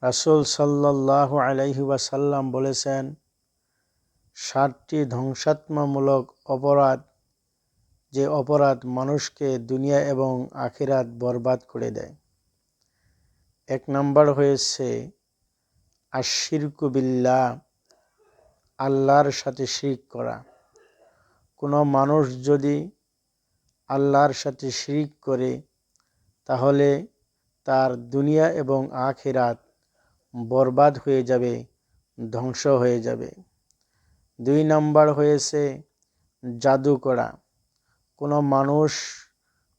রাসূল সাল্লাল্লাহু আলাইহি ওয়াসাল্লাম বলেছেন, 7টি ধ্বংসাত্মক অপরাধ, যে অপরাধ মানুষকে দুনিয়া এবং আখিরাত বরবাদ করে দেয়। 1 নম্বর হয়েছে আশশিরকু বিল্লাহ, আল্লাহর সাথে শিরক করা। কোনো মানুষ যদি আল্লাহর সাথে শিরক করে তাহলে তার দুনিয়া এবং আখিরাত বরবাদ হয়ে যাবে, ধ্বংস হয়ে যাবে। 2 নম্বর হয়েছে জাদু করা।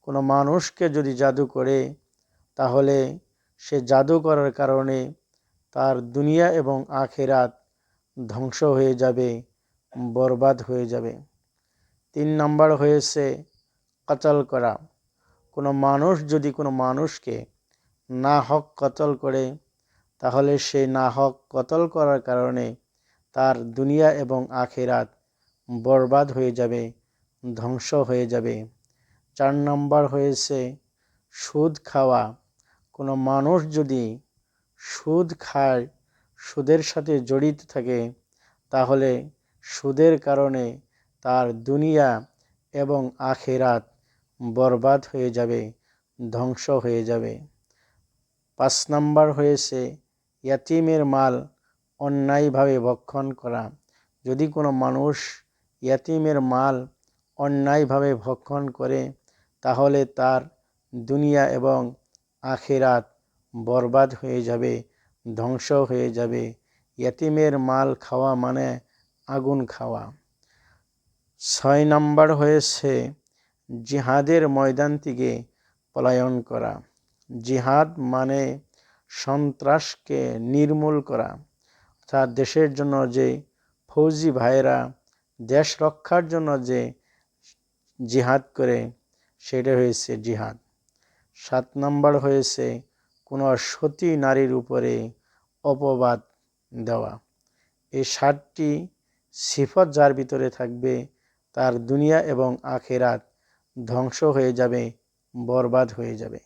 কোনো মানুষকে যদি জাদু করে তাহলে সে জাদু করার কারণে তার দুনিয়া এবং আখিরাত ধ্বংস হয়ে যাবে, বরবাদ হয়ে যাবে। 3 নম্বর হয়েছে কতল করা। কোনো মানুষ যদি কোনো মানুষকে না হক কতল করে তাহলে সে না হক কতল করার কারণে তার দুনিয়া এবং আখিরাত বরবাদ হয়ে যাবে, ধ্বংস হয়ে যাবে। 4 নম্বর হয়েছে সুদ খাওয়া। কোনো মানুষ যদি সুদ খায়, সুদের সাথে জড়িত থাকে, তাহলে সুদের কারণে তার দুনিয়া এবং আখিরাত বরবাদ হয়ে যাবে, ধ্বংস হয়ে যাবে। 5 নম্বর হয়েছে ইয়াতীমের মাল অন্যায়ভাবে ভক্ষণ করা। যদি কোনো মানুষ ইয়াতীমের মাল অন্যায়ভাবে ভক্ষণ করে তাহলে তার দুনিয়া এবং আখিরাত বরবাদ হয়ে যাবে, ধ্বংস হয়ে যাবে। ইয়াতীমের মাল খাওয়া মানে আগুন খাওয়া। 6 নম্বর হয়েছে জিহাদের ময়দান থেকে পলায়ন করা। জিহাদ মানে সন্ত্রাসকে নির্মূল করা, অর্থাৎ দেশের জন্য যে ফৌজি ভাইয়েরা দেশ রক্ষার জন্য যে জিহাদ করে, সেটা হয়েছে জিহাদ। 7 নম্বর হয়েছে কোনো সতী নারীর উপরে অপবাদ দেওয়া। এই 7টি সিফত যার ভিতরে থাকবে তার দুনিয়া এবং আখিরাত ধ্বংস হয়ে যাবে, বরবাদ হয়ে যাবে।